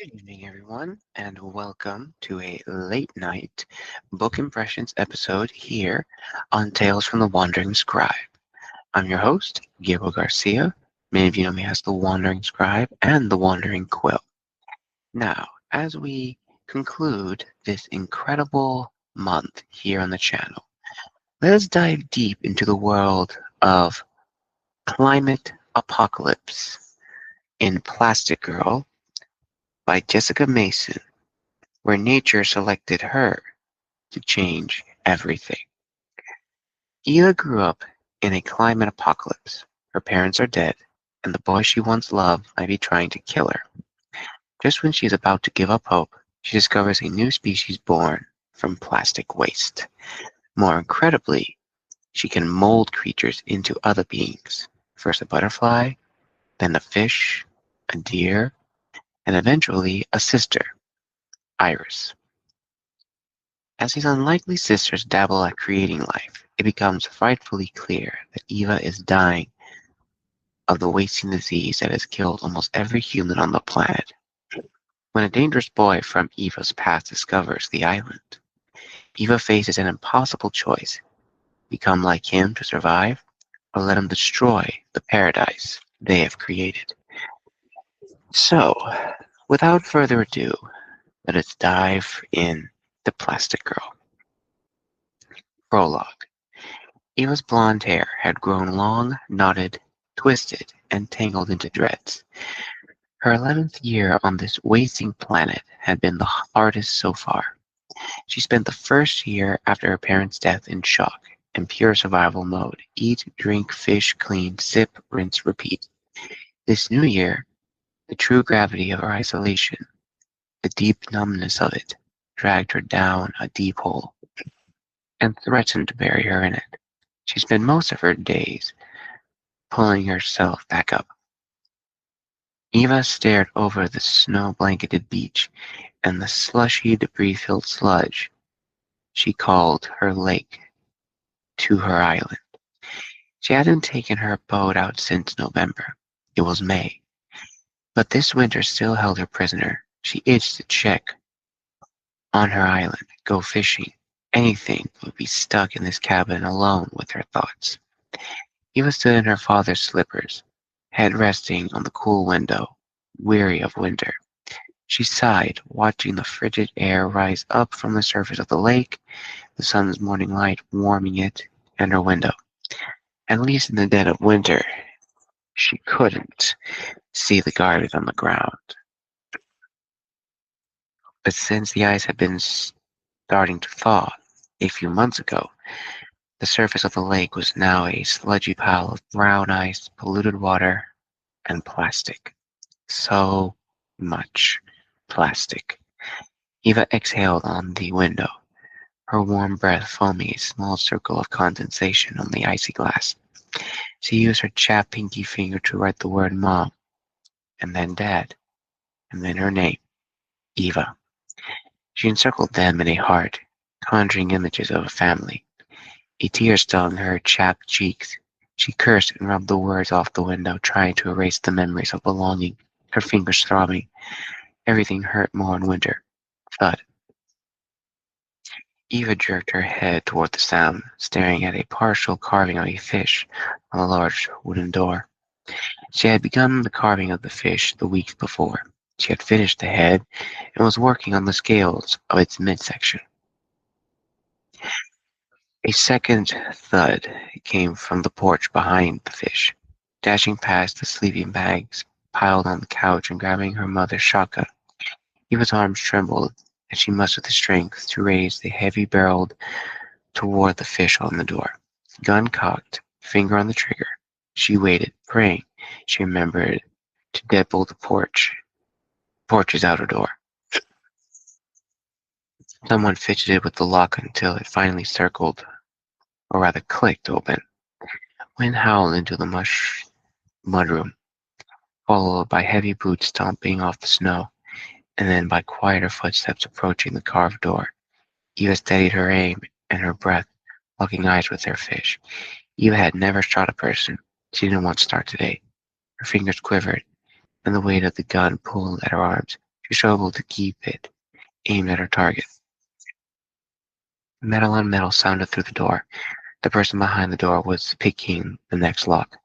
Good evening, everyone, and welcome to a late night book impressions episode here on Tales from the Wandering Scribe. I'm your host, Gabriel Garcia. Many of you know me as the Wandering Scribe and the Wandering Quill. Now, as we conclude this incredible month here on the channel, let us dive deep into the world of climate apocalypse in Plastic Girl by Jesscia Mason, where nature selected her to change everything. Eva grew up in a climate apocalypse. Her parents are dead, and the boy she once loved might be trying to kill her. Just when she's about to give up hope, she discovers a new species born from plastic waste. More incredibly, she can mold creatures into other beings. First a butterfly, then a fish, a deer, and eventually a sister, Iris. As his unlikely sisters dabble at creating life, it becomes frightfully clear that Eva is dying of the wasting disease that has killed almost every human on the planet. When a dangerous boy from Eva's past discovers the island, Eva faces an impossible choice: become like him to survive, or let him destroy the paradise they have created. So, without further ado, let us dive in the Plastic Girl. Prologue. Eva's blonde hair had grown long, knotted, twisted, and tangled into dreads. Her 11th year on this wasting planet had been the hardest so far. She spent the first year after her parents' death in shock and pure survival mode: eat, drink, fish, clean, sip, rinse, repeat. This new year, the true gravity of her isolation, the deep numbness of it, dragged her down a deep hole and threatened to bury her in it. She spent most of her days pulling herself back up. Eva stared over the snow-blanketed beach and the slushy, debris-filled sludge she called her lake to her island. She hadn't taken her boat out since November. It was May. But this winter still held her prisoner. She itched to check on her island, go fishing, anything would be stuck in this cabin alone with her thoughts. Eva stood in her father's slippers, head resting on the cool window, weary of winter. She sighed, watching the frigid air rise up from the surface of the lake, the sun's morning light warming it and her window. At least in the dead of winter, she couldn't see the garbage on the ground. But since the ice had been starting to thaw a few months ago, the surface of the lake was now a sludgy pile of brown ice, polluted water, and plastic. So much plastic. Eva exhaled on the window, her warm breath foaming a small circle of condensation on the icy glass. She used her chapped pinky finger to write the word Mom, and then Dad, and then her name, Eva. She encircled them in a heart, conjuring images of a family. A tear stung her chapped cheeks. She cursed and rubbed the words off the window, trying to erase the memories of belonging, her fingers throbbing. Everything hurt more in winter. Thud. Eva jerked her head toward the sound, staring at a partial carving of a fish on a large wooden door. She had begun the carving of the fish the week before. She had finished the head and was working on the scales of its midsection. A second thud came from the porch behind the fish. Dashing past the sleeping bags piled on the couch and grabbing her mother's shotgun, Eva's arms trembled and she mustered the strength to raise the heavy-barreled toward the fish on the door. Gun cocked, finger on the trigger. She waited, praying she remembered to deadbolt the porch's outer door. Someone fidgeted with the lock until it finally circled, or rather clicked open. Wind howled into the mudroom, followed by heavy boots stomping off the snow, and then by quieter footsteps approaching the carved door. Eva steadied her aim and her breath, locking eyes with their fish. Eva had never shot a person. She didn't want to start today. Her fingers quivered, and the weight of the gun pulled at her arms. She struggled to keep it aimed at her target. Metal on metal sounded through the door. The person behind the door was picking the next lock.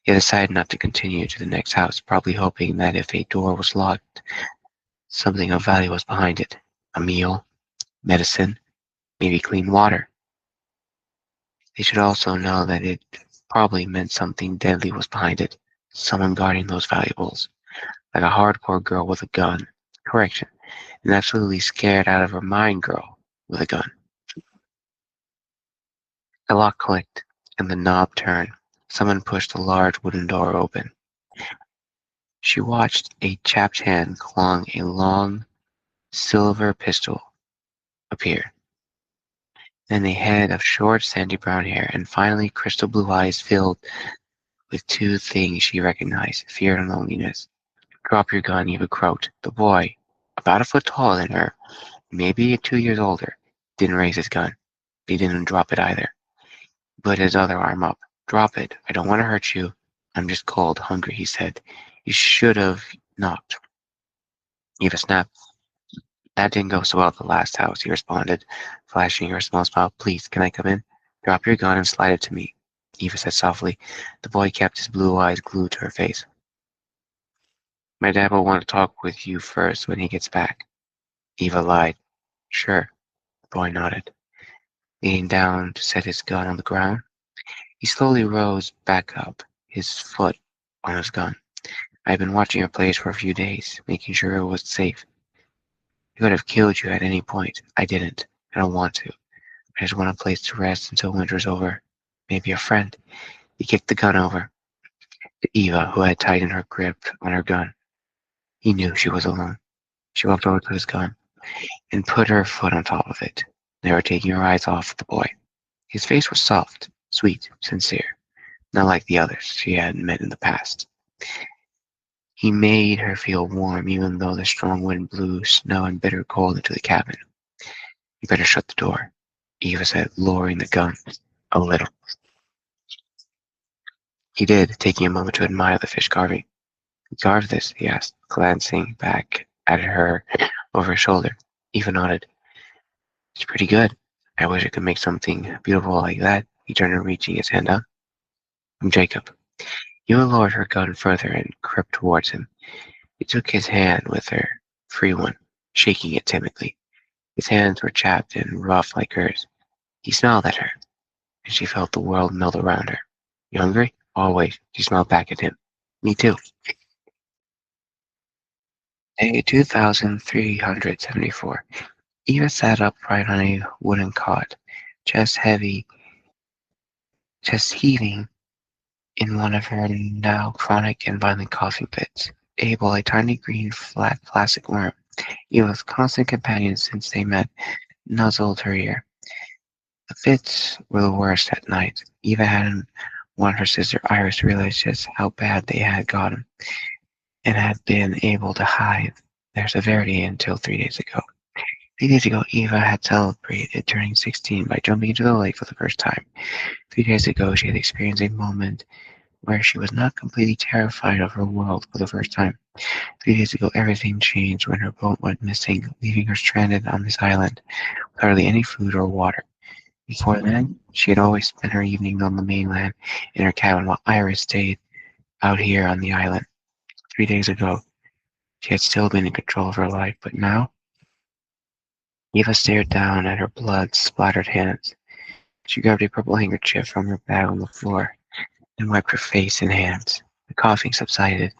He decided not to continue to the next house, probably hoping that if a door was locked, something of value was behind it. A meal, medicine, maybe clean water. They should also know that it probably meant something deadly was behind it. Someone guarding those valuables. Like a hardcore girl with a gun. Correction, an absolutely scared out of her mind girl with a gun. The lock clicked, and the knob turned. Someone pushed the large wooden door open. She watched a chapped hand clong a long silver pistol appear. Then a head of short, sandy brown hair, and finally crystal blue eyes filled with two things she recognized, fear and loneliness. Drop your gun, Eva croaked. The boy, about a foot taller than her, maybe 2 years older, didn't raise his gun. He didn't drop it either. He put his other arm up. Drop it. I don't want to hurt you. I'm just cold, hungry, he said. You should have knocked. Eva snapped. That didn't go so well at the last house, he responded, flashing her small smile. Please, can I come in? Drop your gun and slide it to me, Eva said softly. The boy kept his blue eyes glued to her face. My dad will want to talk with you first when he gets back. Eva lied. Sure, the boy nodded. Leaning down to set his gun on the ground, he slowly rose back up, his foot on his gun. I've been watching your place for a few days, making sure it was safe. I could have killed you at any point. I didn't. I don't want to. I just want a place to rest until winter's over. Maybe a friend. He kicked the gun over to Eva, who had tightened her grip on her gun. He knew she was alone. She walked over to his gun and put her foot on top of it, never taking her eyes off the boy. His face was soft, sweet, sincere, not like the others she had met in the past. He made her feel warm, even though the strong wind blew snow and bitter cold into the cabin. You better shut the door, Eva said, lowering the gun a little. He did, taking a moment to admire the fish carving. Who carved this? He asked, glancing back at her over his shoulder. Eva nodded. It's pretty good. I wish I could make something beautiful like that. He turned, reaching his hand up. I'm Jacob. Eva lowered her gun further and crept towards him. He took his hand with her free one, shaking it timidly. His hands were chapped and rough like hers. He smiled at her, and she felt the world melt around her. You hungry? Always. She smiled back at him. Me too. Day 2374. Eva sat upright on a wooden cot, chest heavy, chest heaving in one of her now chronic and violent coughing fits. Abel, a tiny green flat plastic worm, Eva's constant companion since they met, nuzzled her ear. The fits were the worst at night. Eva hadn't wanted her sister Iris to realize just how bad they had gotten, and had been able to hide their severity until 3 days ago. 3 days ago, Eva had celebrated turning 16 by jumping into the lake for the first time. 3 days ago, she had experienced a moment where she was not completely terrified of her world for the first time. 3 days ago, everything changed when her boat went missing, leaving her stranded on this island with hardly any food or water. Before then, she had always spent her evenings on the mainland in her cabin while Iris stayed out here on the island. 3 days ago, she had still been in control of her life, but now, Eva stared down at her blood-splattered hands. She grabbed a purple handkerchief from her bag on the floor and wiped her face and hands. The coughing subsided,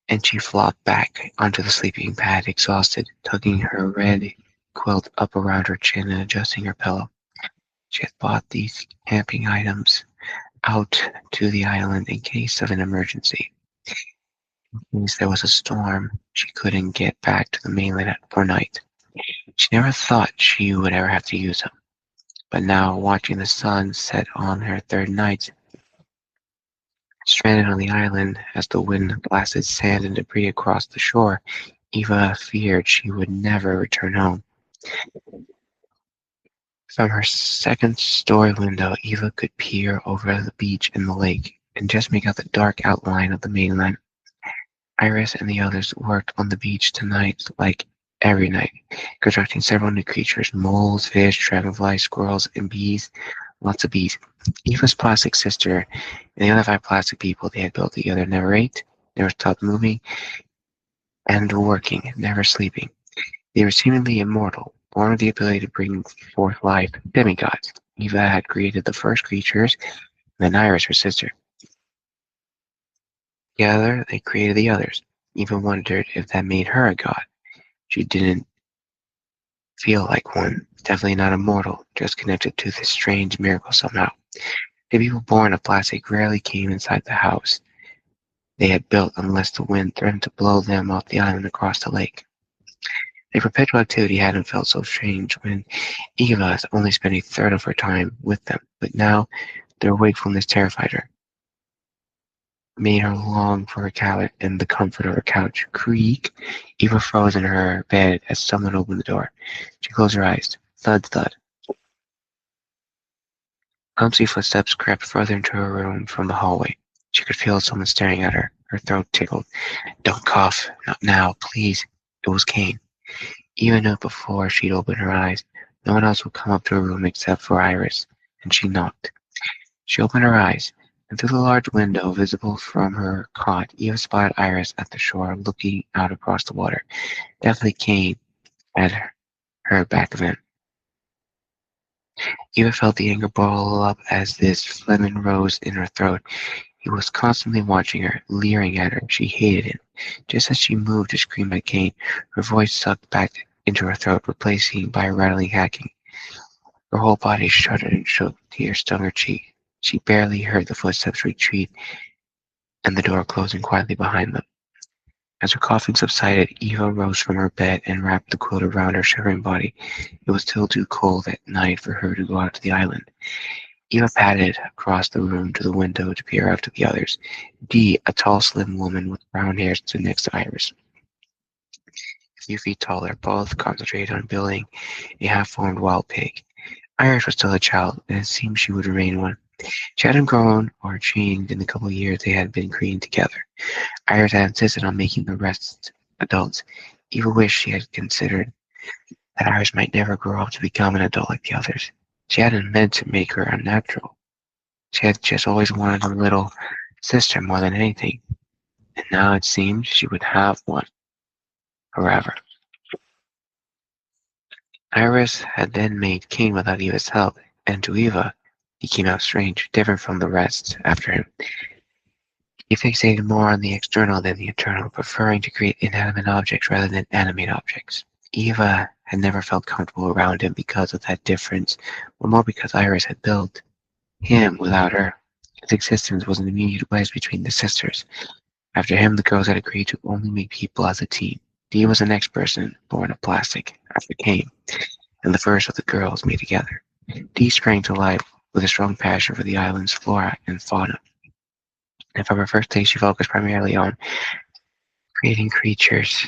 and she flopped back onto the sleeping pad, exhausted, tugging her red quilt up around her chin and adjusting her pillow. She had bought these camping items out to the island in case of an emergency. In case there was a storm, she couldn't get back to the mainland for night. She never thought she would ever have to use them. But now, watching the sun set on her third night, stranded on the island as the wind blasted sand and debris across the shore, Eva feared she would never return home. From her second-story window, Eva could peer over the beach and the lake, and just make out the dark outline of the mainland. Iris and the others worked on the beach tonight like every night, constructing several new creatures: moles, fish, dragonflies, squirrels, and bees. Lots of bees. Eva's plastic sister and the other 5 plastic people they had built together never ate, never stopped moving and working, never sleeping. They were seemingly immortal, born with the ability to bring forth life, demigods. Eva had created the first creatures, and then Iris, her sister. Together, they created the others. Eva wondered if that made her a god. She didn't feel like one, definitely not immortal, just connected to this strange miracle somehow. The people born of plastic rarely came inside the house they had built unless the wind threatened to blow them off the island across the lake. Their perpetual activity hadn't felt so strange when Eva only spent a third of her time with them, but now their wakefulness terrified her, made her long for her cabin and the comfort of her couch. Creak! Eva froze in her bed as someone opened the door. She closed her eyes. Thud, thud. Clumsy footsteps crept further into her room from the hallway. She could feel someone staring at her. Her throat tickled. Don't cough. Not now, please. It was Kane. Eva knew before she'd opened her eyes. No one else would come up to her room except for Iris, and she knocked. She opened her eyes, and through the large window visible from her cot, Eva spotted Iris at the shore, looking out across the water. Definitely Kane at her back of him. Eva felt the anger boil up as this phlegm rose in her throat. He was constantly watching her, leering at her. She hated him. Just as she moved to scream at Kane, her voice sucked back into her throat, replacing by a rattling hacking. Her whole body shuddered and shook. Tears stung her cheek. She barely heard the footsteps retreat and the door closing quietly behind them. As her coughing subsided, Eva rose from her bed and wrapped the quilt around her shivering body. It was still too cold at night for her to go out to the island. Eva padded across the room to the window to peer out to the others. Dee, a tall, slim woman with brown hair, stood next to Iris. A few feet taller, both concentrated on building a half-formed wild pig. Iris was still a child, and it seemed she would remain one. She hadn't grown or changed in the couple of years they had been creating together. Iris had insisted on making the rest adults. Eva wished she had considered that Iris might never grow up to become an adult like the others. She hadn't meant to make her unnatural. She had just always wanted a little sister more than anything, and now it seemed she would have one forever. Iris had then made Kane without Eva's help, and to Eva, he came out strange, different from the rest after him. He fixated more on the external than the internal, preferring to create inanimate objects rather than animate objects. Eva had never felt comfortable around him because of that difference, or more because Iris had built him without her. His existence was an immediate wedge between the sisters. After him, the girls had agreed to only meet people as a team. Dee was the next person born of plastic after Kane, and the first of the girls made together. Dee sprang to life with a strong passion for the island's flora and fauna. And from her first day, she focused primarily on creating creatures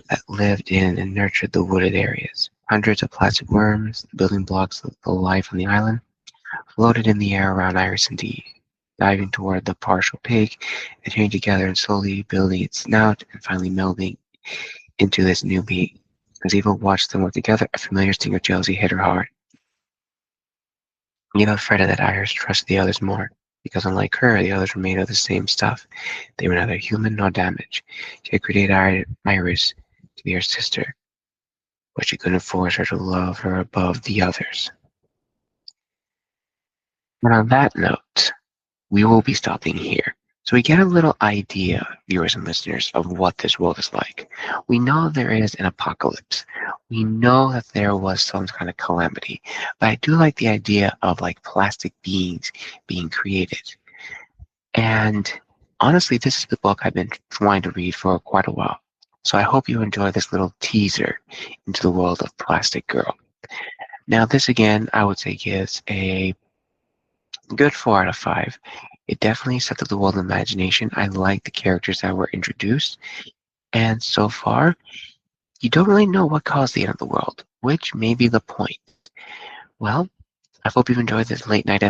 that lived in and nurtured the wooded areas. Hundreds of plastic worms, the building blocks of the life on the island, floated in the air around Iris and Dee, diving toward the partial pig, adhering together and slowly building its snout and finally melding into this new being. As Eva watched them work together, a familiar sting of jealousy hit her hard. Eva fretted that Iris trusted the others more, because unlike her, the others were made of the same stuff. They were neither human nor damaged. She had created Iris to be her sister, but she couldn't force her to love her above the others. And on that note, we will be stopping here. So we get a little idea, viewers and listeners, of what this world is like. We know there is an apocalypse. We know that there was some kind of calamity. But I do like the idea of like plastic beings being created. And honestly, this is the book I've been trying to read for quite a while. So I hope you enjoy this little teaser into the world of Plastic Girl. Now, this again, I would say gives a good 4 out of 5. It definitely set up the world of imagination. I like the characters that were introduced. And so far, you don't really know what caused the end of the world, which may be the point. Well, I hope you've enjoyed this late night